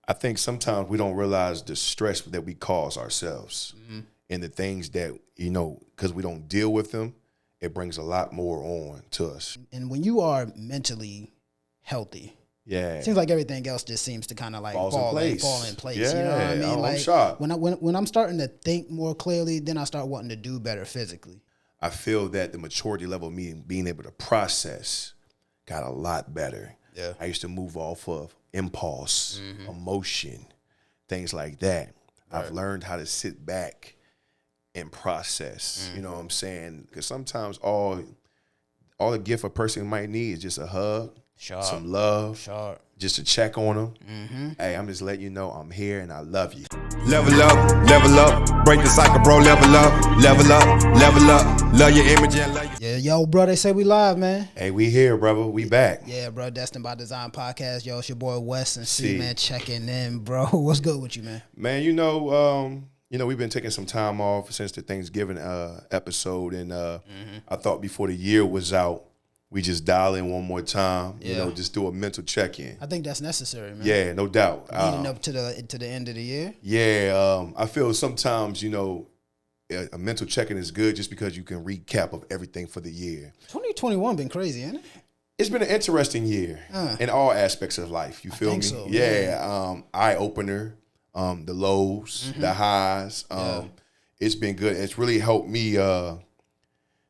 I think sometimes we don't realize the stress that we cause ourselves and the things that, because we don't deal with them, it brings a lot more on to us. And when you are mentally healthy, Yeah. it seems like everything else just seems to kind of like fall in place. Yeah, you know what I mean? I'm shocked. When I'm starting to think more clearly, then I start wanting to do better physically. I feel that the maturity level of me being able to process got a lot better. Yeah. I used to move off of impulse, emotion, things like that. Right. I've learned how to sit back and process. You know what I'm saying? Because sometimes all the gift a person might need is just a hug, some love, just to check on them. Hey, I'm just letting you know I'm here and I love you. Level up, break the cycle, bro, level up, love your image and love your... Yeah, yo, bro, they say we live, man. Hey, we here, brother, we back. Yeah, bro, Destined By Design podcast, yo, it's your boy Wes and C, man, checking in, bro. What's good with you, man? Man, we've been taking some time off since the Thanksgiving episode, and I thought before the year was out, we just dial in one more time, just do a mental check-in. I think that's necessary, man. Yeah, no doubt. Leading up to the end of the year. Yeah, I feel sometimes, a mental check-in is good just because you can recap of everything for the year. 2021 been crazy, ain't it? It's been an interesting year in all aspects of life. You feel me? So, yeah, eye-opener, the lows, the highs. It's been good. It's really helped me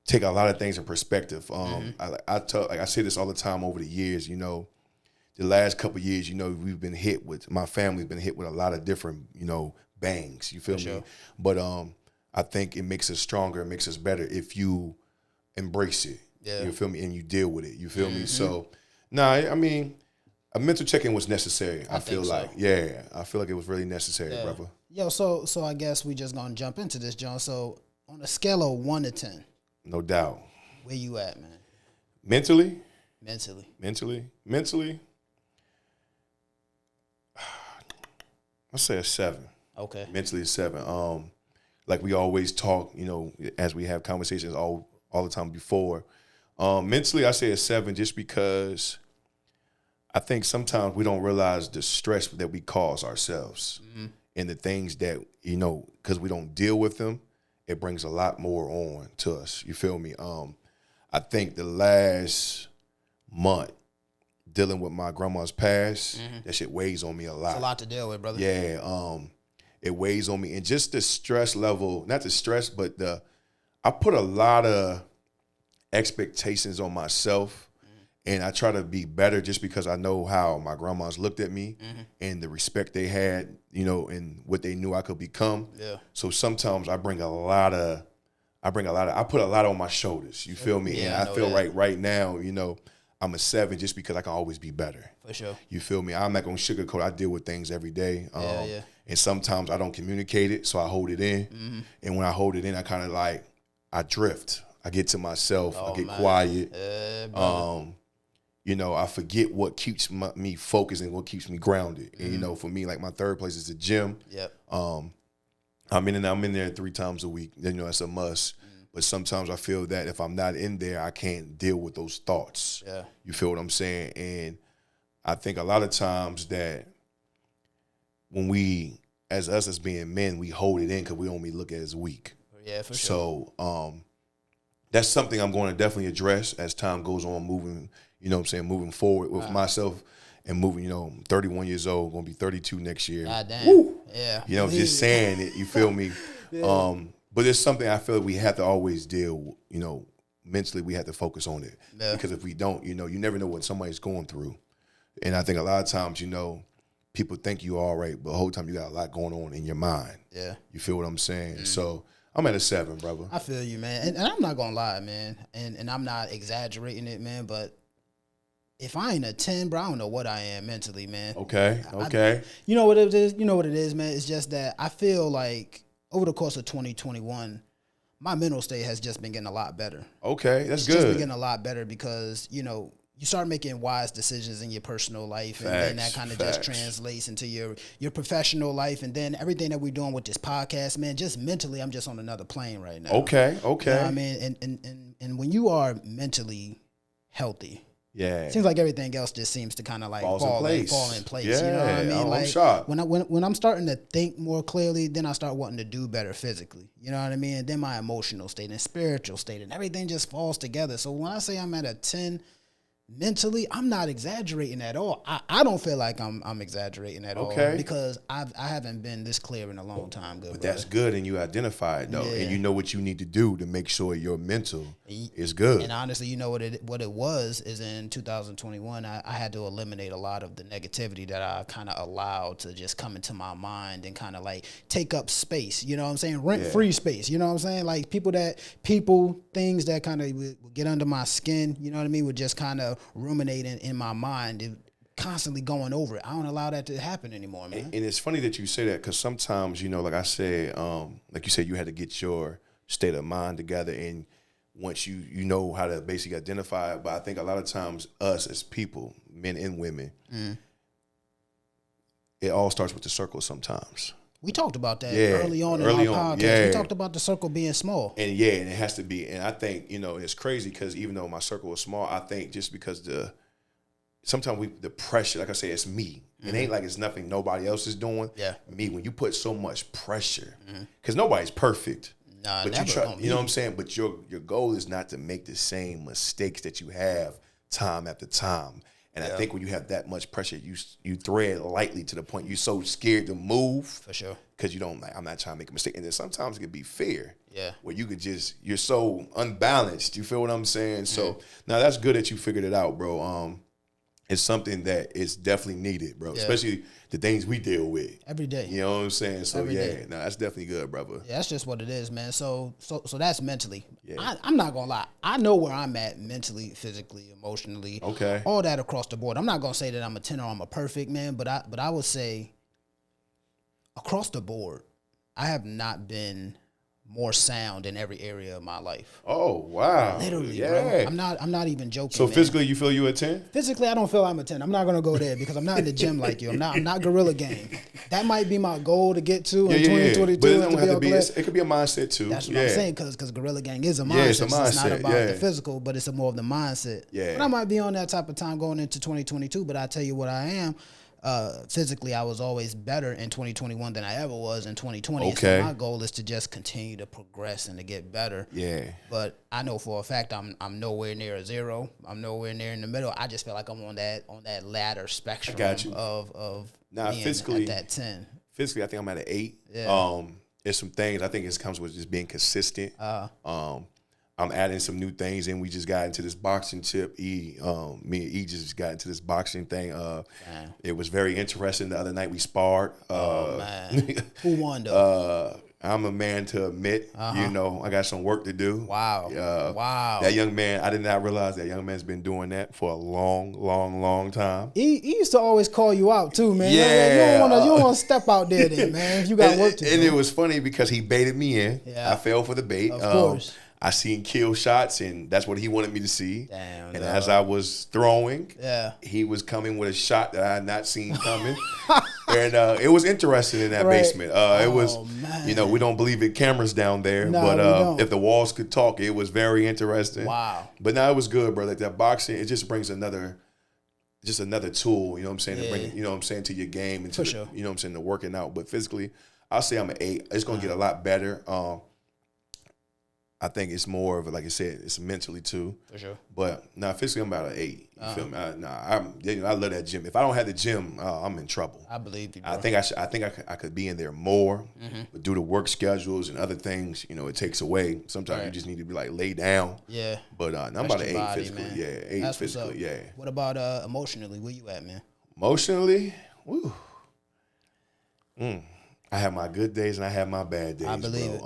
take a lot of things in perspective. I say this all the time over the years, the last couple of years, my family's been hit with a lot of different, bangs, you feel me? Sure. But I think it makes us stronger, it makes us better if you embrace it, you feel me? And you deal with it, you feel me? So, a mental check-in was necessary, I feel like. Yeah, I feel like it was really necessary, brother. Yo, so I guess we just gonna jump into this, John. So on a scale of 1 to 10, no doubt. where you at, man? Mentally, I'll say a 7. Okay. Mentally a 7. Like we always talk, as we have conversations all the time before. Mentally, I say a 7 just because I think sometimes we don't realize the stress that we cause ourselves and the things that, because we don't deal with them, it brings a lot more on to us. You feel me? I think the last month dealing with my grandma's past, that shit weighs on me a lot. It's a lot to deal with, brother. Yeah, it weighs on me. And just the stress level, not the stress, but I put a lot of expectations on myself, and I try to be better just because I know how my grandmas looked at me and the respect they had, and what they knew I could become. Yeah. So sometimes I put a lot on my shoulders. You feel me? Yeah, and I feel right now, I'm a 7 just because I can always be better. For sure. You feel me? I'm not gonna sugarcoat. I deal with things every day. And sometimes I don't communicate it, so I hold it in. And when I hold it in, I kind of I drift. I get to myself. I get quiet. I forget what keeps me focused and what keeps me grounded. And for me, my third place is the gym. Yep. I'm in there 3 times a week. That's a must. But sometimes I feel that if I'm not in there, I can't deal with those thoughts. Yeah. You feel what I'm saying? And I think a lot of times that when we, as being men, we hold it in because we only look at it as weak. Yeah, for sure. So that's something I'm going to definitely address as time goes on, moving forward with myself and moving, I'm 31 years old, going to be 32 next year. God damn. Woo! Yeah. Just saying it, you feel me? Yeah. But it's something I feel like we have to always deal, mentally we have to focus on it. Yeah. Because if we don't, you never know what somebody's going through. And I think a lot of times, people think you all right, but the whole time you got a lot going on in your mind. Yeah. You feel what I'm saying? So I'm at a 7, brother. I feel you, man. And I'm not going to lie, man. And I'm not exaggerating it, man, but if I ain't a 10, bro, I don't know what I am mentally, man. Okay. You know what it is? You know what it is, man? It's just that I feel like over the course of 2021, my mental state has just been getting a lot better. Okay, that's good. It's just been getting a lot better because, you start making wise decisions in your personal life, and then that kind of just translates into your professional life, and then everything that we're doing with this podcast, man, just mentally, I'm just on another plane right now. Okay. You know what I mean? And when you are mentally healthy, Yeah. Seems like everything else just seems to kind of like fall in place. Yeah, you know what I mean? I'm Like shocked. when I'm starting to think more clearly, then I start wanting to do better physically. You know what I mean? And then my emotional state and spiritual state and everything just falls together. So when I say I'm at a 10 mentally, I'm not exaggerating at all. I don't feel like I'm exaggerating at all because I haven't been this clear in a long time. But that's good, and you identify it though, and you know what you need to do to make sure your mental is good. And honestly, you know what it was is in 2021, I had to eliminate a lot of the negativity that I kind of allowed to just come into my mind and kind of like take up space. You know what I'm saying? Rent-free space. You know what I'm saying? Like things that kind of would get under my skin. You know what I mean? Would just kind of ruminating in my mind and constantly going over it. I don't allow that to happen anymore, man. And it's funny that you say that because sometimes, you know, like I said, like you said, you had to get your state of mind together, and once you know how to basically identify it. But I think a lot of times us as people, men and women, it all starts with the circle sometimes. We talked about that early on in our podcast. Yeah. We talked about the circle being small. And and it has to be. And I think, you know, it's crazy because even though my circle is small, I think just because sometimes the pressure, like I say, it's me. It ain't like it's nothing nobody else is doing. Yeah. Me, when you put so much pressure, because nobody's perfect. Nah, but never. You know what I'm saying? But your goal is not to make the same mistakes that you have time after time. And I think when you have that much pressure, you thread lightly to the point you're so scared to move. For sure. Because you don't I'm not trying to make a mistake. And then sometimes it can be fear. Yeah. Where you could you're so unbalanced. You feel what I'm saying? So now that's good that you figured it out, bro. It's something that is definitely needed, bro. Yeah. Especially the things we deal with every day. You know what I'm saying? So no, that's definitely good, brother. Yeah, that's just what it is, man. So that's mentally. Yeah. I'm not gonna lie. I know where I'm at mentally, physically, emotionally. Okay. All that across the board. I'm not gonna say that I'm a 10 or I'm a perfect man, but I would say across the board, I have not been more sound in every area of my life. Oh wow! Literally, bro. I'm not even joking. So man. Physically, you feel you a 10? Physically, I don't feel I'm a 10. I'm not gonna go there because I'm not in the gym like you. I'm not Gorilla Gang. That might be my goal to get to in 2022. But it don't have to be. It could be a mindset too. That's what I'm saying because Gorilla Gang is a mindset. Yeah, it's a mindset. It's not about the physical, but it's more of the mindset. Yeah. But I might be on that type of time going into 2022. But I tell you what, I am. Physically, I was always better in 2021 than I ever was in 2020. Okay. So my goal is to just continue to progress and to get better. Yeah. But I know for a fact I'm nowhere near a zero. I'm nowhere near in the middle. I just feel like I'm on that ladder spectrum of now, being physically, at that 10. Physically, I think I'm at an 8. Yeah. There's some things I think it comes with just being consistent. I'm adding some new things, and we just got into this boxing tip. Me and E just got into this boxing thing. It was very interesting. The other night we sparred. Man. Who won though? I'm a man to admit, you know, I got some work to do. Wow. Wow. That young man, I did not realize that young man's been doing that for a long time. He used to always call you out too, man. Yeah. You don't want to step out there then, man. You got work to do. And it was funny because he baited me in. Yeah. I fell for the bait. Of course. I seen kill shots, and that's what he wanted me to see. Damn, and as I was throwing, yeah, he was coming with a shot that I had not seen coming. And it was interesting in that basement. It was, man. You know, we don't believe in cameras down there, No, but if the walls could talk, it was very interesting. Wow. But now it was good, bro. Like that boxing, it just brings another tool, you know what I'm saying, to bring, you know what I'm saying, to your game and to sure. you know what I'm saying, to working out. But physically, I'll say I'm an 8. It's gonna get a lot better. I think it's more of, like I said, it's mentally too. For sure. But physically, I'm about an 8. You feel me? I love that gym. If I don't have the gym, I'm in trouble. I believe you, bro. I think I could be in there more, but due to work schedules and other things, you know, it takes away. Sometimes you just need to be like lay down. Yeah. But I'm about an 8 body, physically. man. Yeah, 8 That's physically. Yeah. What about emotionally? Where you at, man? Emotionally, woo. I have my good days and I have my bad days. I believe it.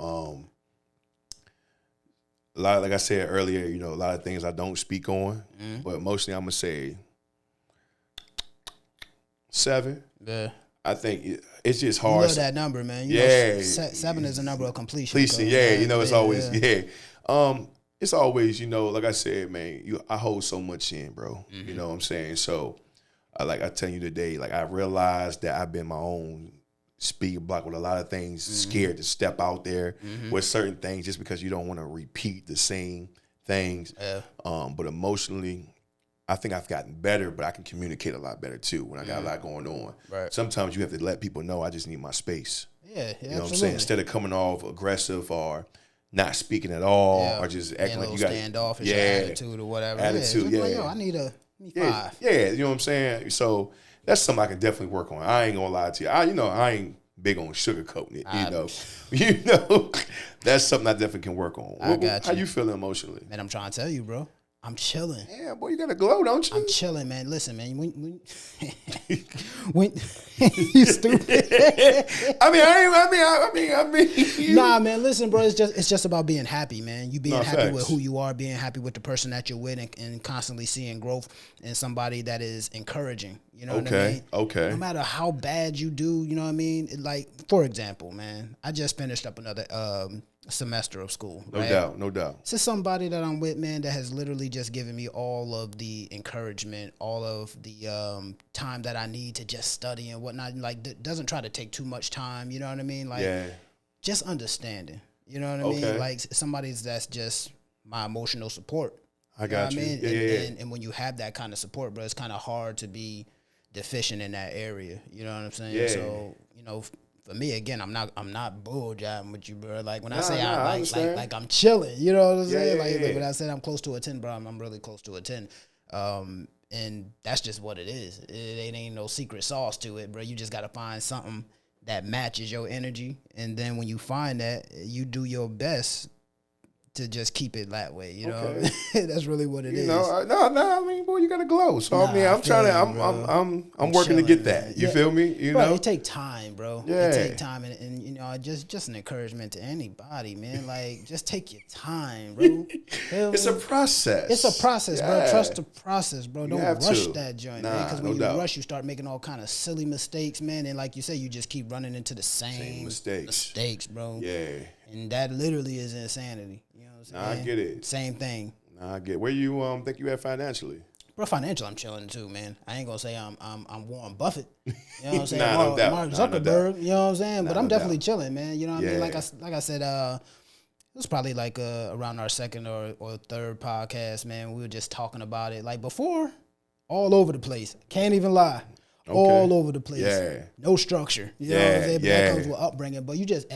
A lot, like I said earlier, you know, a lot of things I don't speak on, but mostly I'm gonna say 7. Yeah. I think it's just hard. You love that number, man. You know, 7 is a number of completion. Yeah, you know, it's always it's always, you know, like I said, man, I hold so much in, bro. You know what I'm saying? So, like I tell you today, like I realized that I've been my own speed block with a lot of things, scared to step out there with certain things just because you don't want to repeat the same things. Yeah. But emotionally, I think I've gotten better, but I can communicate a lot better too when I got a lot going on. Right. Sometimes you have to let people know I just need my space. Yeah, you know what I'm saying? Instead of coming off aggressive or not speaking at all or just acting like you got standoffish attitude or whatever. Attitude, Like, yo, I need 5. Yeah, you know what I'm saying? So that's something I can definitely work on. I ain't gonna lie to you. I ain't big on sugarcoating it. You know, that's something I definitely can work on. I got you. How you feeling emotionally? Man, I'm trying to tell you, bro. I'm chilling. Yeah, boy, you got a glow, don't you? I'm chilling, man. Listen, man. When you stupid. I mean. Nah, man. Listen, bro. It's just about being happy, man. You being happy facts. with who you are, being happy with the person that you're with, and constantly seeing growth in somebody that is encouraging. You know what I mean? Okay. No matter how bad you do, you know what I mean? Like, for example, man, I just finished up another semester of school. No doubt. This is somebody that I'm with, man, that has literally just given me all of the encouragement, all of the time that I need to just study and whatnot. Like, doesn't try to take too much time. You know what I mean? Like, just understanding. You know what I mean? Like, somebody's that's just my emotional support. I got you. I mean? Yeah. And when you have that kind of support, bro, it's kind of hard to be deficient in that area. You know what I'm saying? Yeah. So, you know, for me, again, I'm not bull jiving with you, bro. Like when I say I like I'm chilling, you know what I'm saying? Like when I said I'm close to a 10, bro, I'm really close to a 10. And that's just what it is. It ain't no secret sauce to it, bro. You just gotta find something that matches your energy, and then when you find that, you do your best to just keep it that way, you know. That's really what it is. No. I mean, boy, you got to glow. So I mean, I'm working to get that. You feel me? You know, it take time, bro. Yeah, it take time, and you know, just an encouragement to anybody, man. Like, just take your time, bro. It's a process. It's a process, bro. Trust the process, bro. Don't rush that joint, man. Because when you rush, you start making all kind of silly mistakes, man. And like you say, you just keep running into the same mistakes, bro. Yeah. And that literally is insanity. You know what I'm saying? I get it. Same thing. I get it. Where you think you at financially? Bro, financial, I'm chilling too, man. I ain't gonna say I'm Warren Buffett. You know what I'm saying? No doubt. Mark Zuckerberg. You know what I'm saying? But I'm definitely chilling, man. You know what I mean? Like I said, it was probably like around our second or third podcast, man. We were just talking about it. Like before, all over the place. Can't even lie. All over the place. Yeah. No structure. You know what I'm saying? But that comes with upbringing. But you just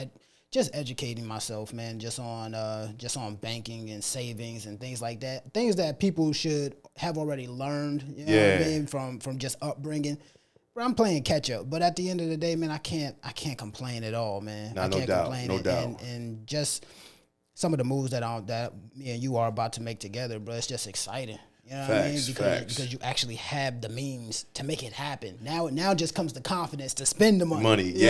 educating myself, man, just on banking and savings and things like that. Things that people should have already learned, you know what I mean, from just upbringing. Bro, I'm playing catch up, but at the end of the day, man, I can't complain at all, man. I can't complain. No doubt. And just some of the moves that me and you are about to make together, bro, it's just exciting. You know what I mean? Because you actually have the means to make it happen. Now just comes the confidence to spend the money. You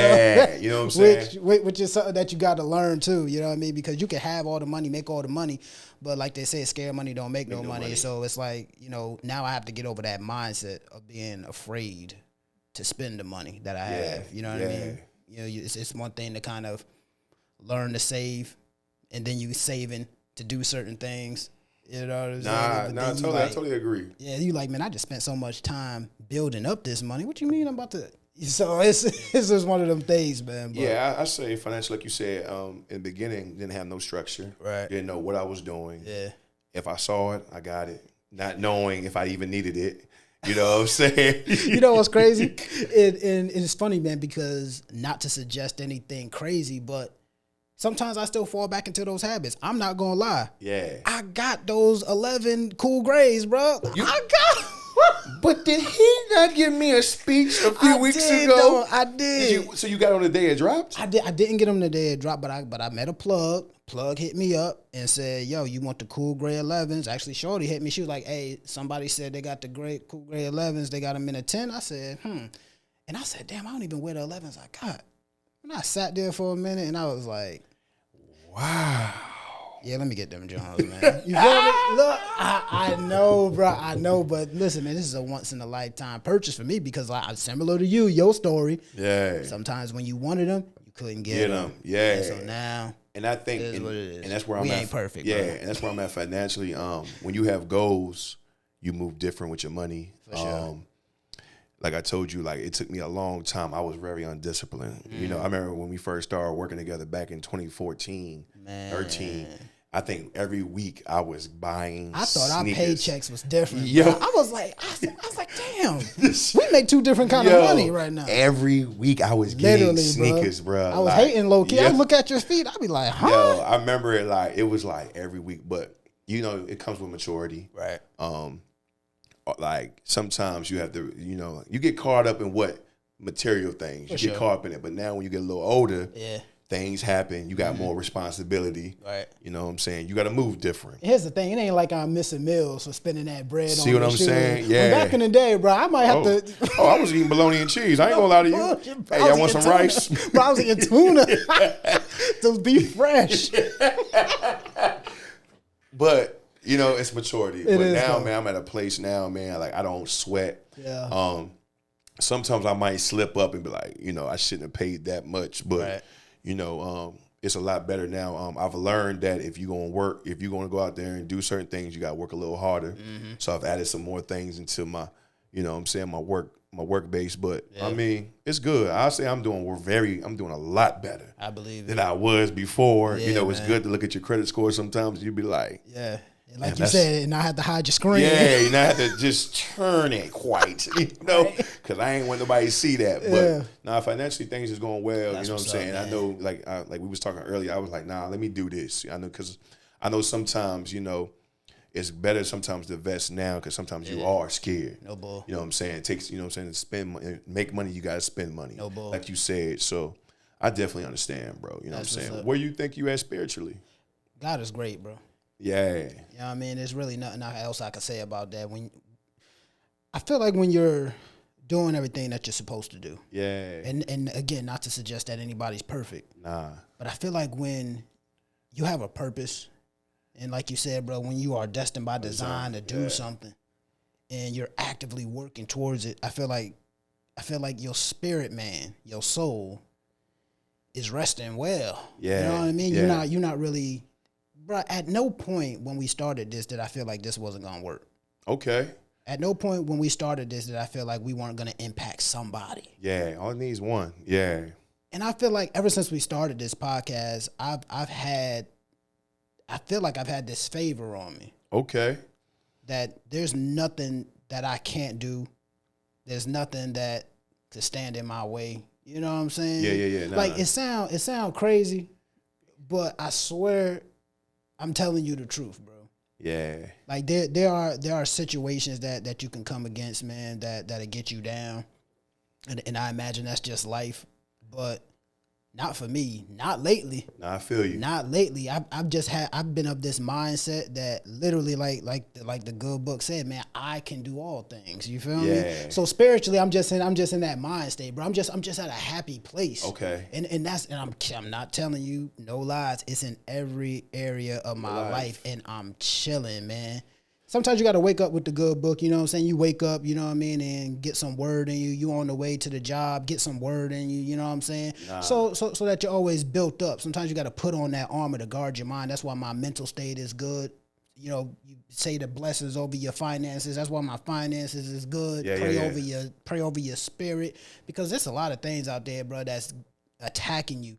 know what I'm saying? Which is something that you got to learn too. You know what I mean? Because you can have all the money, make all the money, but like they say, scared money don't make no money. So it's like, you know, now I have to get over that mindset of being afraid to spend the money that I have. You know what I mean? You know, it's one thing to kind of learn to save, and then you saving to do certain things. You know what I'm saying? I totally agree. Yeah, you like, man, I just spent so much time building up this money. What you mean I'm about to? So it's just one of them things, man. But yeah, I say financial, like you said, in the beginning, didn't have no structure. Right. Didn't know what I was doing. Yeah. If I saw it, I got it. Not knowing if I even needed it. You know what I'm saying? You know what's crazy? And it's funny, man, because not to suggest anything crazy, but sometimes I still fall back into those habits. I'm not gonna lie. Yeah. I got those 11 cool grades, bro. But did he not give me a speech a few weeks ago? Though, I did. So you got on the day it dropped? I didn't get him the day it dropped, but I met a plug. Plug hit me up and said, yo, you want the cool grade 11s? Actually, Shorty hit me. She was like, hey, somebody said they got the cool grade 11s. They got them in a 10. I said, And I said, damn, I don't even wear the 11s I got. And I sat there for a minute, and I was like, wow. Yeah, let me get them Jones, man. You feel me? Look, I know, bro. I know, but listen, man, this is a once-in-a-lifetime purchase for me because I'm similar to you, your story. Yeah. Sometimes when you wanted them, you couldn't get them. Yeah. And so now, and I think, it is what it is. And that's where I'm at. We ain't perfect, yeah, bro. And that's where I'm at financially. When you have goals, you move different with your money. For sure. Like I told you, like it took me a long time. I was very undisciplined. You know, I remember when we first started working together back in 2014, 13. I think every week I was buying I thought sneakers. our paychecks was different. Yo. I was like, damn, we make two different kind of money right now. Every week I was getting sneakers, bro. I was hating low key. I look at your feet. I'd be like, huh? Yo, I remember it was like every week, but it comes with maturity. Right. Like sometimes you have to, you get caught up in what material things. You get caught up in it. But now when you get a little older, things happen. You got more responsibility. Right. You know what I'm saying? You got to move different. Here's the thing. It ain't like I'm missing meals for spending that bread on. See what I'm saying? Yeah. Back in the day, bro, I might have to. I was eating bologna and cheese. I ain't gonna lie to you. Hey, y'all want some rice? Bro, I was eating tuna to be fresh. But it's maturity. But now, though. man, I'm at a place now, man. Like I don't sweat. Yeah. Sometimes I might slip up and be like, I shouldn't have paid that much, but it's a lot better now. I've learned that if you're gonna go out there and do certain things, you gotta work a little harder. Mm-hmm. So I've added some more things into my, my work base. But I mean, it's good. I'll say I'm doing a lot better. I believe than I was before. Yeah, it's good to look at your credit score sometimes. You'd be like, yeah. Like you said, and I had to hide your screen. Yeah, you not have to just turn it quite, because I ain't want nobody to see that. But now financially things is going well. That's you know what I'm saying? Man. I know, like we was talking earlier, I was like, nah, let me do this. I know, because I know sometimes, it's better sometimes to invest now because sometimes you are scared. No bull. You know what I'm saying? It takes, to spend money, make money, you got to spend money. No bull. Like you said. So I definitely understand, bro. You know what I'm saying? Where you think you at spiritually? God is great, bro. Yeah. You know what I mean? There's really nothing else I can say about that. I feel like when you're doing everything that you're supposed to do. Yeah. And again, not to suggest that anybody's perfect. Nah. But I feel like when you have a purpose, and like you said, bro, when you are destined by design to do something and you're actively working towards it, I feel like your spirit, man, your soul is resting well. Yeah. You know what I mean? Yeah. You're not really. Bro, at no point when we started this did I feel like this wasn't going to work. Okay. At no point when we started this did I feel like we weren't going to impact somebody. Yeah, all it needs one. Yeah. And I feel like ever since we started this podcast, I feel like I've had this favor on me. Okay. That there's nothing that I can't do. There's nothing that could stand in my way. You know what I'm saying? Yeah. Nah. Like it sound crazy, but I swear I'm telling you the truth, bro. Yeah. Like there are situations that you can come against, man, that'll get you down. And I imagine that's just life. But not for me. Not lately. No, I feel you. Not lately. I've been of this mindset that literally like the good book said, man, I can do all things. You feel me? So spiritually, I'm just in that mind state, bro. I'm just at a happy place. Okay. And I'm not telling you no lies. It's in every area of my life, and I'm chilling, man. Sometimes you got to wake up with the good book, you know what I'm saying? You wake up, you know what I mean, and get some word in you. You on the way to the job, get some word in you, you know what I'm saying? Nah. So that you're always built up. Sometimes you got to put on that armor to guard your mind. That's why my mental state is good. You know, you say the blessings over your finances. That's why my finances is good. Pray over your spirit, because there's a lot of things out there, bro, that's attacking you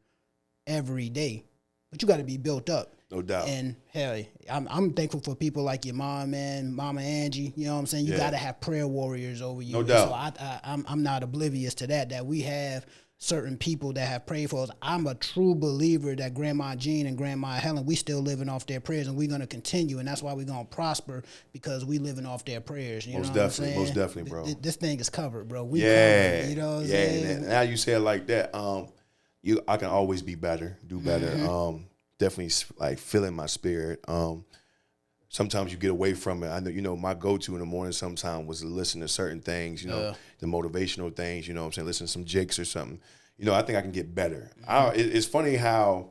every day. But you got to be built up. No doubt. And hell, I'm thankful for people like your mom, man, Mama Angie. You know what I'm saying? You got to have prayer warriors over you. No doubt. So I'm not oblivious to that we have certain people that have prayed for us. I'm a true believer that Grandma Jean and Grandma Helen, we still living off their prayers, and we're going to continue, and that's why we're going to prosper, because we living off their prayers. You know what I'm saying? Most definitely, bro. This thing is covered, bro. We covered. You know what I'm saying? Now you say it like that. I can always be better, do better. Mm-hmm. Definitely like feeling my spirit. Sometimes you get away from it. I know, my go-to in the morning sometimes was to listen to certain things, the motivational things, you know what I'm saying, listen to some Jakes or something. I think I can get better. Mm-hmm. It's funny how,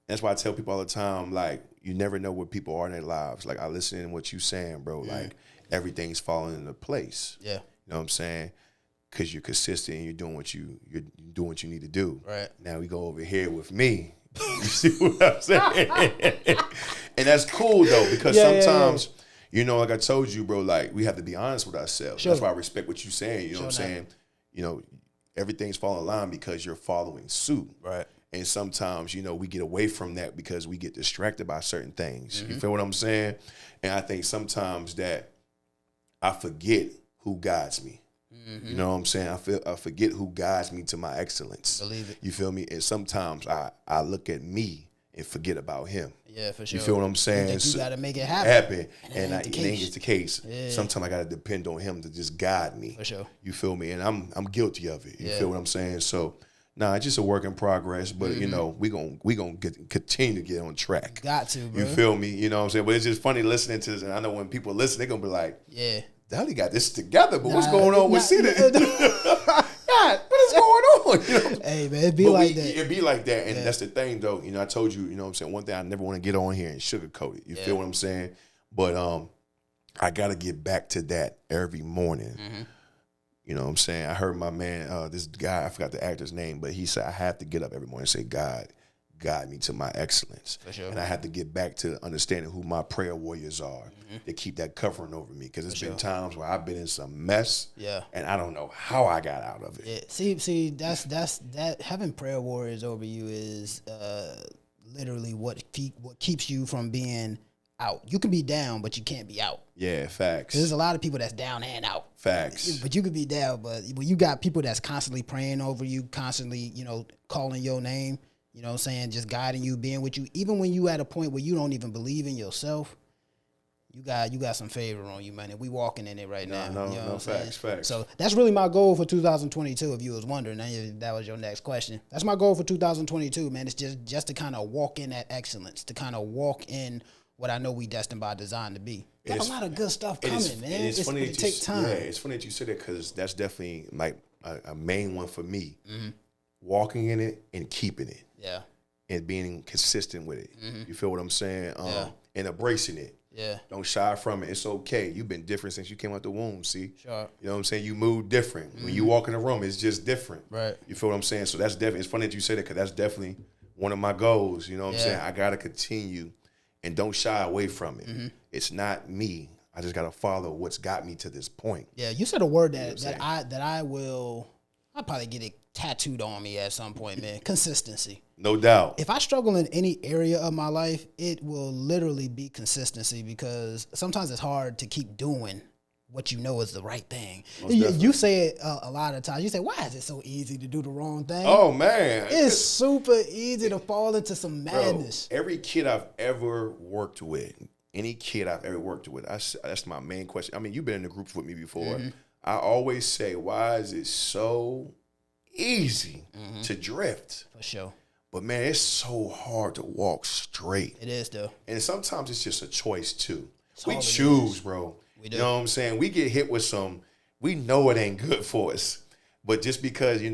that's why I tell people all the time, like, you never know where people are in their lives. Like, I listen to what you saying, bro. Yeah. Like, everything's falling into place. Yeah. You know what I'm saying? Because you're consistent and you're doing what you need to do. Right. Now we go over here with me. You see what I'm saying? And that's cool though, because sometimes, like I told you, bro, like we have to be honest with ourselves. Sure. That's why I respect what you're saying. You know what I'm saying? Everything's falling in line because you're following suit. Right. And sometimes, we get away from that because we get distracted by certain things. You feel what I'm saying? And I think sometimes that I forget who guides me. You know what I'm saying? I forget who guides me to my excellence. Believe it. You feel me? And sometimes I look at me and forget about him. Yeah, for sure. You feel what I'm saying? You got to make it happen. And it ain't the case. Yeah. Sometimes I got to depend on him to just guide me. For sure. You feel me? And I'm guilty of it. You feel what I'm saying? So, it's just a work in progress. But, we gonna continue to get on track. Got to, bro. You feel me? You know what I'm saying? But it's just funny listening to this. And I know when people listen, they're going to be like, yeah. Dally got this together, but what's going on with Cedar? God, what is going on? Hey, man, it be like that. It be like that. And that's the thing, though. I told you, what I'm saying, one thing I never want to get on here and sugarcoat it. You feel what I'm saying? But I got to get back to that every morning. You know what I'm saying? I heard my man, this guy, I forgot the actor's name, but he said, I have to get up every morning and say, God, guide me to my excellence. For sure. And I have to get back to understanding who my prayer warriors are to keep that covering over me. Because it's been times where I've been in some mess and I don't know how I got out of it. Yeah. See, that's having prayer warriors over you is literally what keeps you from being out. You can be down, but you can't be out. Yeah, facts. There's a lot of people that's down and out. Facts. But you could be down, but when you got people that's constantly praying over you, constantly, calling your name, you know what I'm saying, just guiding you, being with you, even when you at a point where you don't even believe in yourself, you got some favor on you, man. And we walking in it right now. No, facts. So that's really my goal for 2022, if you was wondering. That was your next question. That's my goal for 2022, man. It's just to kind of walk in that excellence, to kind of walk in what I know we destined by design to be. Got a lot of good stuff coming, man. It's funny that take time. Yeah, it's funny that you said that because that's definitely like a main one for me. Walking in it and keeping it. Yeah. And being consistent with it. You feel what I'm saying? And embracing it. Yeah. Don't shy from it. It's okay. You've been different since you came out the womb, see? Sure. You know what I'm saying? You move different. When you walk in the room, it's just different. Right. You feel what I'm saying? So that's definitely, it's funny that you said it because that's definitely one of my goals. You know what I'm saying? I got to continue and don't shy away from it. It's not me. I just got to follow what's got me to this point. Yeah, you said a word I'll probably get it tattooed on me at some point, man. Consistency. No doubt. If I struggle in any area of my life, it will literally be consistency because sometimes it's hard to keep doing what you know is the right thing. You say it a lot of times. You say, why is it so easy to do the wrong thing? Oh, man. It's super easy to fall into some madness. Bro, every kid I've ever worked with, that's my main question. I mean, you've been in the groups with me before. I always say, why is it so easy to drift? For sure. But, man, it's so hard to walk straight. It is, though. And sometimes it's just a choice, too. We choose, bro. We do. You know what I'm saying? We get hit with we know it ain't good for us. But just because, you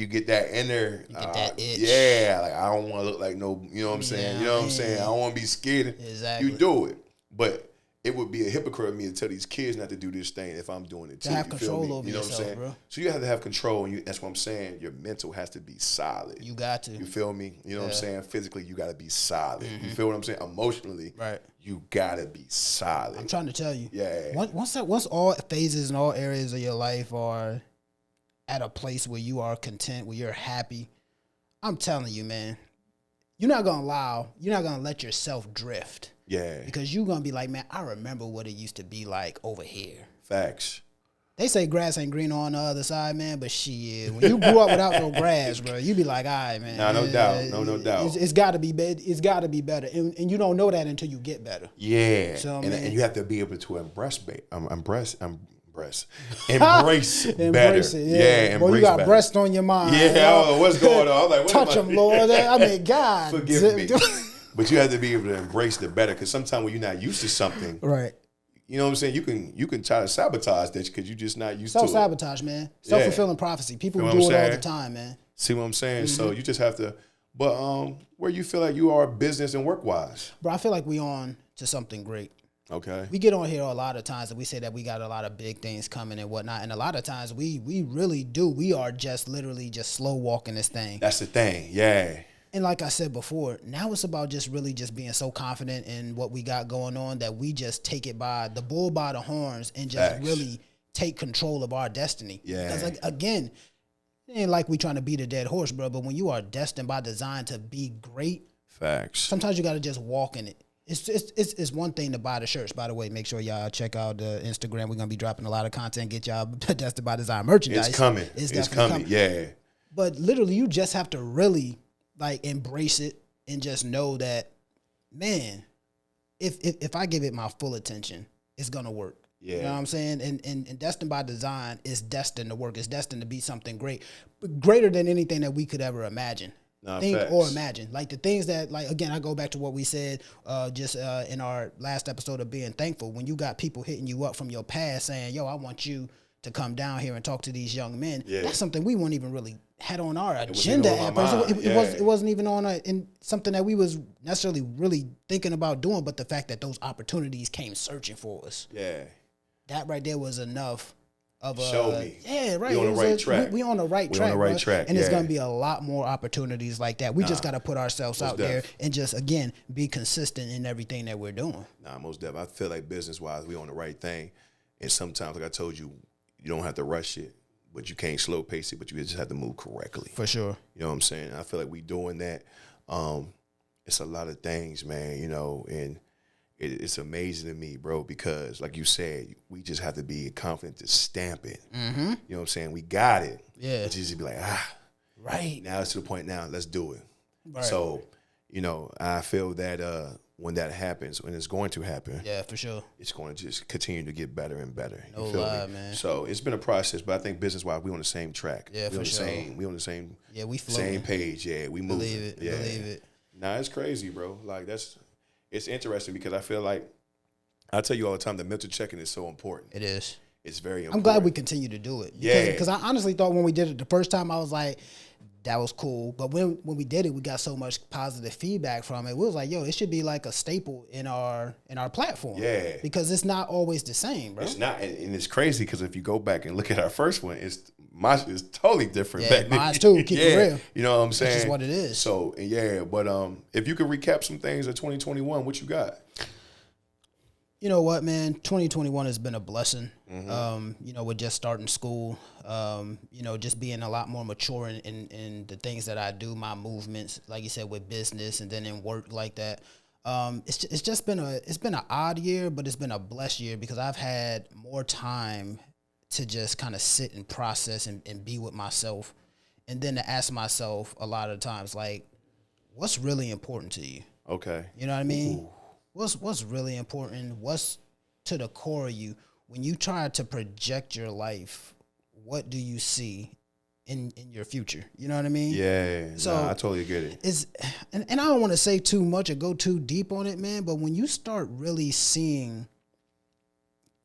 get that inner. You get that itch. Yeah, like I don't want to look like no, you know what I'm saying? You know what I'm saying? I don't want to be scared. Exactly. You do it. But it would be a hypocrite of me to tell these kids not to do this thing if I'm doing it too. To have control over you know yourself, what I'm saying? bro. So you have to have control, and that's what I'm saying. Your mental has to be solid. You got to. You feel me? You know what I'm saying? Physically, you got to be solid. You feel what I'm saying? Emotionally, right? You got to be solid. I'm trying to tell you. Yeah. Once all phases and all areas of your life are at a place where you are content, where you're happy, I'm telling you, man, you're not going to let yourself drift. Yeah. Because you're going to be like, man, I remember what it used to be like over here. Facts. They say grass ain't greener on the other side, man, but shit, when you grew up without no grass, bro, you be like, all right, man. Nah, no doubt. No doubt. It's got to be better. It's got to be better. And you don't know that until you get better. Yeah. So, and you have to be able to embrace better. It, yeah. Boy, you got better. breast on your mind. Yeah, what's going on? I'm like, what touch them, Lord. I mean, God. Forgive me. But you have to be able to embrace the better because sometimes when you're not used to something, right? You know what I'm saying? You can try to sabotage that because you're just not used to it. Self-sabotage, man. Self-fulfilling prophecy. People do it all the time, man. See what I'm saying? So you just have to. But where you feel like you are business and work-wise? Bro, I feel like we on to something great. Okay. We get on here a lot of times and we say that we got a lot of big things coming and whatnot. And a lot of times we really do. We are just literally just slow walking this thing. That's the thing. Yeah. And like I said before, now it's about just really just being so confident in what we got going on that we just take it by the bull by the horns and just really take control of our destiny. Yeah. Because again, it ain't like we trying to beat a dead horse, bro. But when you are destined by design to be great, facts. Sometimes you got to just walk in it. It's one thing to buy the shirts. By the way, make sure y'all check out the Instagram. We're gonna be dropping a lot of content. Get y'all Destined by Design merchandise. It's coming. It's coming. Yeah. But literally, you just have to really like embrace it and just know that, man, if I give it my full attention, it's gonna work. Yeah. You know what I'm saying? And Destined by Design is destined to work. It's destined to be something great, greater than anything that we could ever imagine. Think facts. or imagine. Like the things that, like, again, I go back to what we said in our last episode of being thankful. When you got people hitting you up from your past saying, yo, I want you to come down here and talk to these young men. Yeah. That's something we weren't even really had on our agenda. It wasn't even on in something that we was necessarily really thinking about doing, but the fact that those opportunities came searching for us. Yeah. That right there was enough. Show me. Yeah, right. We on the right track. We on the right track. On the right track. And there's gonna be a lot more opportunities like that. We just gotta put ourselves out there and just again be consistent in everything that we're doing. Nah, most definitely. I feel like business wise, we on the right thing. And sometimes, like I told you, you don't have to rush it, but you can't slow pace it, but you just have to move correctly. For sure. You know what I'm saying? I feel like we doing that. It's a lot of things, man, you know, and it's amazing to me, bro, because like you said, we just have to be confident to stamp it. Mm-hmm. You know what I'm saying? We got it. Yeah. But you just be like, right. Now it's to the point now, let's do it. Right. So, you know, I feel that when that happens, when it's going to happen, yeah, for sure, it's going to just continue to get better and better. No lie, man. So it's been a process, but I think business-wise, we on the same track. Yeah, for sure. We on the same. Yeah, we floating. Same page. Yeah, we move. Believe it. Yeah. Believe it. Nah, it's crazy, bro. Like it's interesting because I feel like I tell you all the time, the mental checking is so important. It is. It's very important. I'm glad we continue to do it. Because I honestly thought when we did it the first time, I was like, that was cool. But when we did it, we got so much positive feedback from it. We was like, yo, it should be like a staple in our platform. Yeah. Because it's not always the same, bro. It's not, and it's crazy because if you go back and look at our first one, it's totally different. Yeah, mine too. Keep it real. You know what I'm saying? That's just what it is. So yeah, but if you could recap some things of 2021, what you got? You know what, man? 2021 has been a blessing. Mm-hmm. You know, with just starting school, you know, just being a lot more mature in the things that I do, my movements, like you said, with business and then in work like that. It's just been an odd year, but it's been a blessed year because I've had more time to just kind of sit and process and be with myself, and then to ask myself a lot of times, like, what's really important to you? Okay. You know what I mean? Ooh. What's really important? What's to the core of you? When you try to project your life, what do you see in your future? You know what I mean? Yeah. So I totally get it. And I don't want to say too much or go too deep on it, man, but when you start really seeing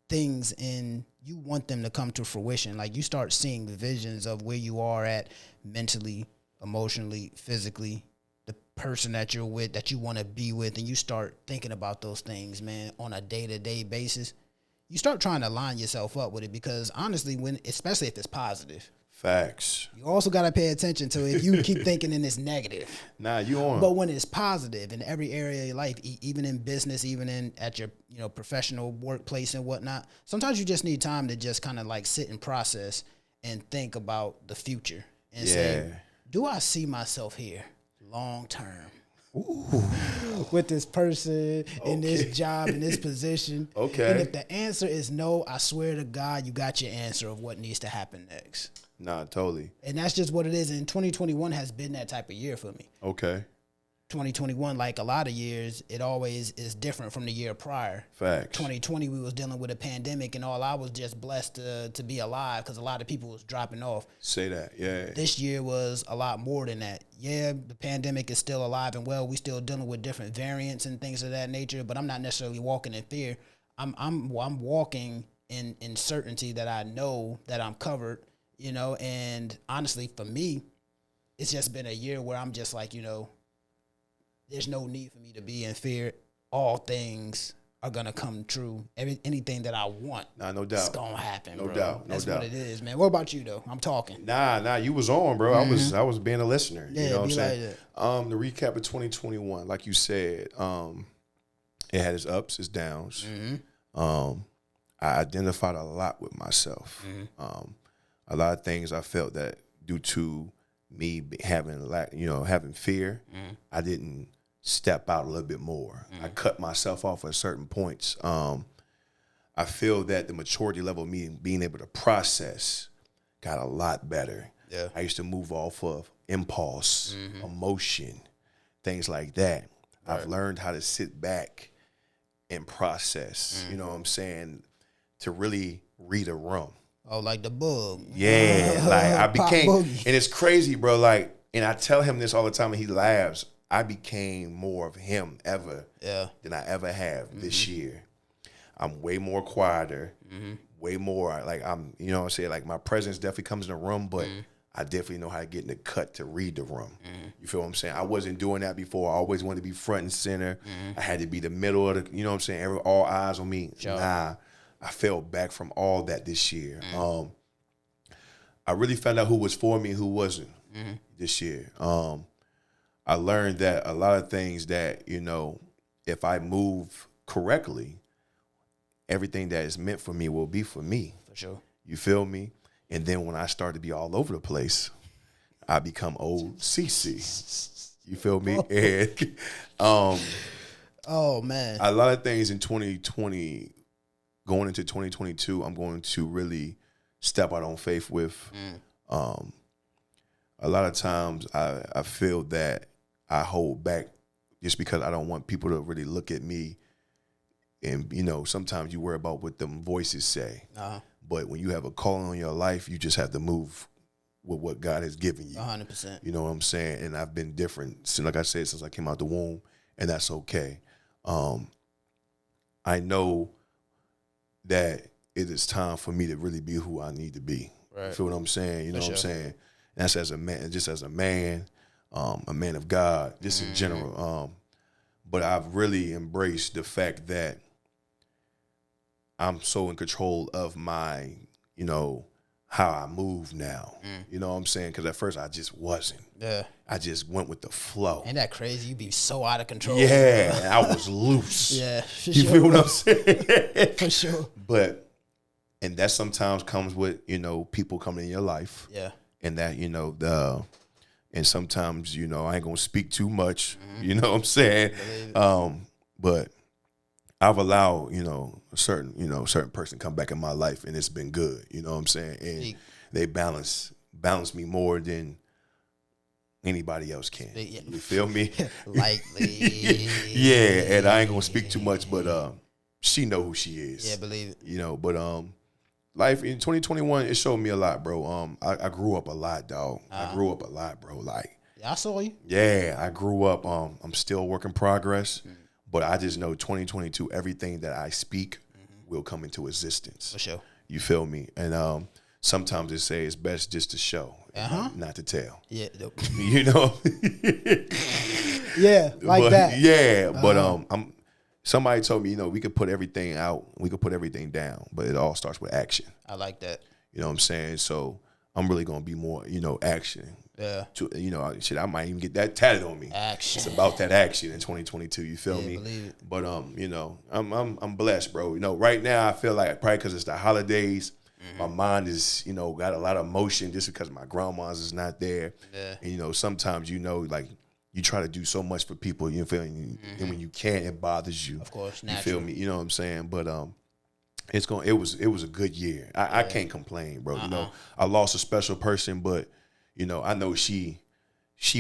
things and you want them to come to fruition, like you start seeing visions of where you are at mentally, emotionally, physically, the person that you're with, that you want to be with, and you start thinking about those things, man, on a day-to-day basis, you start trying to line yourself up with it because honestly, especially if it's positive. Facts. You also got to pay attention to if you keep thinking and it's negative. Nah, you on. But when it's positive in every area of your life, even in business, even at your professional workplace and whatnot, sometimes you just need time to just kind of like sit and process and think about the future and say, do I see myself here long term? Ooh. With this person, in this job, in this position. Okay. And if the answer is no, I swear to God, you got your answer of what needs to happen next. Nah, totally. And that's just what it is. And 2021 has been that type of year for me. Okay. 2021, like a lot of years, it always is different from the year prior. Facts. 2020, we was dealing with a pandemic and all. I was just blessed to be alive because a lot of people was dropping off. Say that, yeah. This year was a lot more than that. Yeah, the pandemic is still alive and well. We still dealing with different variants and things of that nature, but I'm not necessarily walking in fear. I'm walking in certainty that I know that I'm covered, and honestly, for me, it's just been a year where I'm just like, there's no need for me to be in fear. All things are gonna come true. Anything that I want, no doubt, it's gonna happen. No bro. doubt, That's doubt. what it is, man. What about you though? I'm talking. Nah, you was on, bro. Mm-hmm. I was being a listener. Yeah, you know what I'm saying? Like the recap of 2021, like you said, it had its ups, its downs. Mm-hmm. I identified a lot with myself. Mm-hmm. A lot of things I felt that due to me having fear, I didn't step out a little bit more. I cut myself off at certain points. I feel that the maturity level of me being able to process got a lot better. Yeah. I used to move off of impulse, emotion, things like that. Right. I've learned how to sit back and process, you know what I'm saying, to really read a room. Oh, like the bug. Yeah, like I became, and it's crazy, bro. Like, and I tell him this all the time, and he laughs. I became more of him than I ever have this year. I'm way more quieter, way more like you know what I'm saying? Like my presence definitely comes in the room, but I definitely know how to get in the cut to read the room. You feel what I'm saying? I wasn't doing that before. I always wanted to be front and center. I had to be the middle of the, you know what I'm saying? All eyes on me. Sure. Nah, I fell back from all that this year. I really found out who was for me and who wasn't this year. I learned that a lot of things that, you know, if I move correctly, everything that is meant for me will be for me. For sure. You feel me? And then when I start to be all over the place, I become old CC. You feel me? And oh man. A lot of things in 2020, going into 2022, I'm going to really step out on faith with. A lot of times I feel that I hold back just because I don't want people to really look at me. And, you know, sometimes you worry about what them voices say. But when you have a calling on your life, you just have to move with what God has given you. 100%. You know what I'm saying? And I've been different, like I said, since I came out the womb, and that's okay. I know that it is time for me to really be who I need to be. Right. You feel what I'm saying? You know what I'm saying? And that's as a man, just as a man of God, just in general. But I've really embraced the fact that I'm so in control of my, you know, how I move now. You know what I'm saying? Because at first I just wasn't. Yeah. I just went with the flow. Ain't that crazy? You be so out of control. Yeah, I was loose. Yeah, you feel what I'm saying? For sure. And that sometimes comes with, you know, people coming in your life. Yeah. And that, you know, and sometimes, you know, I ain't gonna speak too much. You know what I'm saying? But I've allowed, you know, a certain person come back in my life, and it's been good. You know what I'm saying? And they balance me more than anybody else can. You feel me? Likely. Yeah, and I ain't gonna speak too much, but she know who she is. Yeah, believe it. You know, but life in 2021, it showed me a lot, bro. I grew up a lot, dog. I grew up a lot, bro. Like, yeah, I saw you. Yeah, I grew up. I'm still a work in progress, but I just know 2022, everything that I speak will come into existence. For sure. You feel me? And sometimes they say it's best just to show, not to tell. Yeah. You know? Yeah, like that. Yeah, but somebody told me, you know, we could put everything out, we could put everything down, but it all starts with action. I like that. You know what I'm saying? So I'm really gonna be more, you know, action. Yeah. You know, shit, I might even get that tatted on me. Action. It's about that action in 2022. You feel me? Believe it. But you know, I'm blessed, bro. You know, right now I feel like probably because it's the holidays, my mind is, you know, got a lot of emotion just because my grandma's is not there. Yeah. And you know, sometimes, you know, like, you try to do so much for people, you feel me? And when you can't, it bothers you. Of course, natural. You feel me? You know what I'm saying? But it was a good year. I can't complain, bro. You know, I lost a special person, but you know, I know she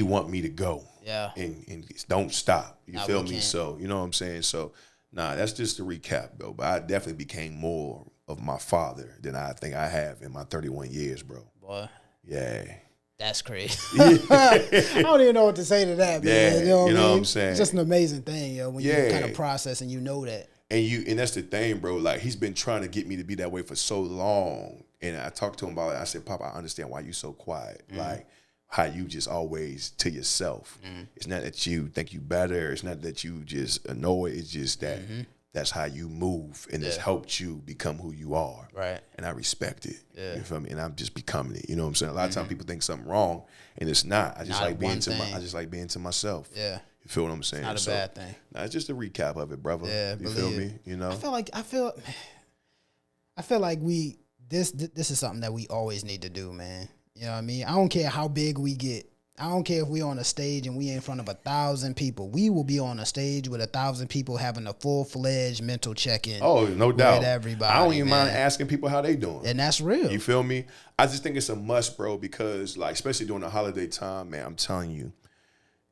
want me to go. Yeah. And don't stop. You feel me? So, you know what I'm saying? So, that's just a recap, bro. But I definitely became more of my father than I think I have in my 31 years, bro. Boy. Yeah. That's crazy. I don't even know what to say to that, man. Yeah, you know what I'm saying? It's just an amazing thing, yo, when you kind of process and you know that. And that's the thing, bro. Like, he's been trying to get me to be that way for so long. And I talked to him about it. I said, Papa, I understand why you so quiet. Like, how you just always to yourself. It's not that you think you better. It's not that you just annoyed. It's just that that's how you move, and it's helped you become who you are. Right. And I respect it. Yeah. You feel me? And I'm just becoming it. You know what I'm saying? A lot of times people think something wrong, and it's not. I just like being to myself. Yeah. You feel what I'm saying? It's not a bad thing. It's just a recap of it, brother. Yeah, you feel me? You know? I feel like this is something that we always need to do, man. You know what I mean? I don't care how big we get. I don't care if we on a stage and we in front of 1,000 people. We will be on a stage with 1,000 people having a full-fledged mental check-in. Oh, no doubt. With everybody. I don't even mind asking people how they doing. And that's real. You feel me? I just think it's a must, bro, because like especially during the holiday time, man, I'm telling you,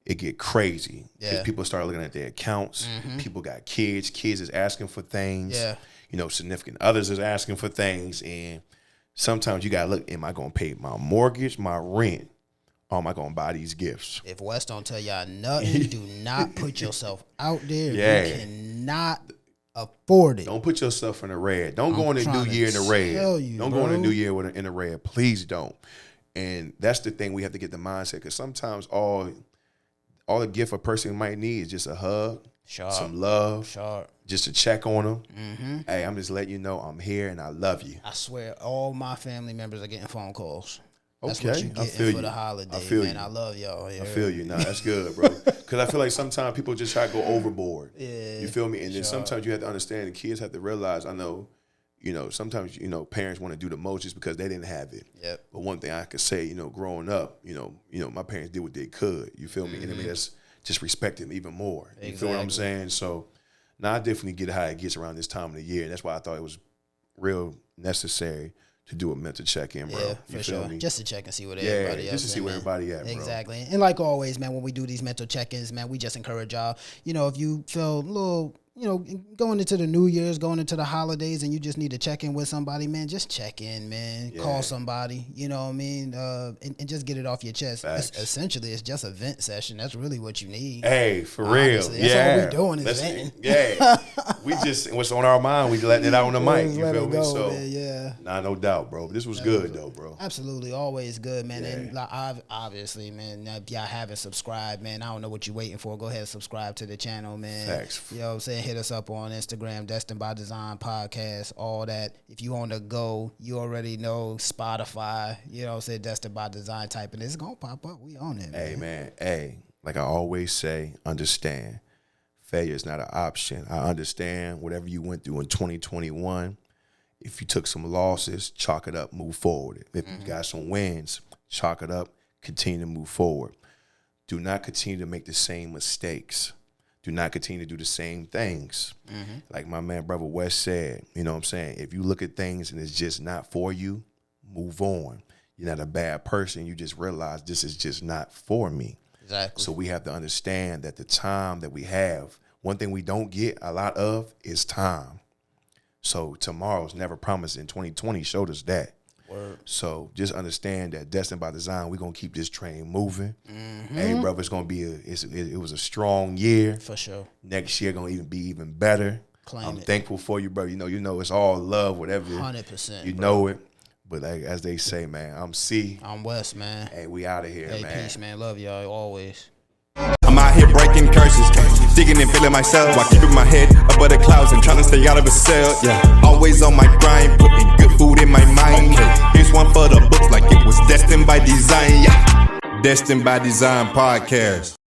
it get crazy. Yeah. People start looking at their accounts. People got kids. Kids is asking for things. Yeah. You know, significant others is asking for things. And sometimes you got to look, am I going to pay my mortgage, my rent? Or am I going to buy these gifts? If Wes don't tell y'all nothing, do not put yourself out there. Yeah. You cannot afford it. Don't put yourself in the red. Don't go in the new year in the red. Don't go in the new year in the red. Please don't. And that's the thing we have to get the mindset, because sometimes all the gift a person might need is just a hug, some love, just to check on them. Hey, I'm just letting you know I'm here and I love you. I swear, all my family members are getting phone calls. That's okay, what you getting for the holiday, I feel man. you. I love y'all. I feel you. Nah, that's good, bro. Because I feel like sometimes people just try to go overboard. Yeah, you feel me? And then sometimes you have to understand, the kids have to realize, I know, you know, sometimes, you know, parents want to do the most just because they didn't have it. Yep. But one thing I could say, you know, growing up, you know, my parents did what they could. You feel me? And I mean, that's just respect them even more. You feel what I'm saying? So, now I definitely get how it gets around this time of the year. And that's why I thought it was real necessary to do a mental check-in, bro. Yeah, you for feel sure. me? Just to check and see what everybody else just to see where everybody at, bro. Exactly. And like always, man, when we do these mental check-ins, man, we just encourage y'all, you know, if you feel a little, you know, going into the New Year's, going into the holidays, and you just need to check in with somebody, man, just check in, man. Yeah. Call somebody, you know what I mean? And just get it off your chest. Essentially, it's just a vent session. That's really what you need. Hey, for real. That's all we doing is venting. Yeah. We just, what's on our mind, we letting it out on the mic. You feel me? So, man, yeah. Nah, no doubt, bro. This was good, though, bro. Absolutely. Always good, man. Yeah. And like, obviously, man, if y'all haven't subscribed, man, I don't know what you're waiting for. Go ahead and subscribe to the channel, man. Thanks. You know what I'm saying? Hit us up on Instagram, Destined by Design Podcast, all that. If you on the go, you already know Spotify, you know what I'm saying, Destined by Design, typing it's going to pop up. We on it, man. Hey, man. Hey, like I always say, understand. Failure is not an option. I understand whatever you went through in 2021. If you took some losses, chalk it up, move forward. If you got some wins, chalk it up, continue to move forward. Do not continue to make the same mistakes. Do not continue to do the same things. Like my man, brother Wes said, you know what I'm saying? If you look at things and it's just not for you, move on. You're not a bad person. You just realize this is just not for me. Exactly. So we have to understand that the time that we have, one thing we don't get a lot of is time. So tomorrow's never promised, and 2020 showed us that. Word. So just understand that Destined by Design, we're going to keep this train moving. Hey, brother, it's going to be it was a strong year. For sure. Next year going to be even better. I'm thankful for you, bro. You know, it's all love, whatever. 100%. You know it. But like, as they say, man, I'm C. I'm Wes, man. Hey, we out of here, man. Hey, peace, man. Love y'all always. I'm out here breaking curses, digging and feeling myself while keeping my head above the clouds and trying to stay out of a cell. Yeah, always on my grind, putting good food in my mind. Here's one for the books, like it was destined by design. Yeah, Destined by Design Podcast.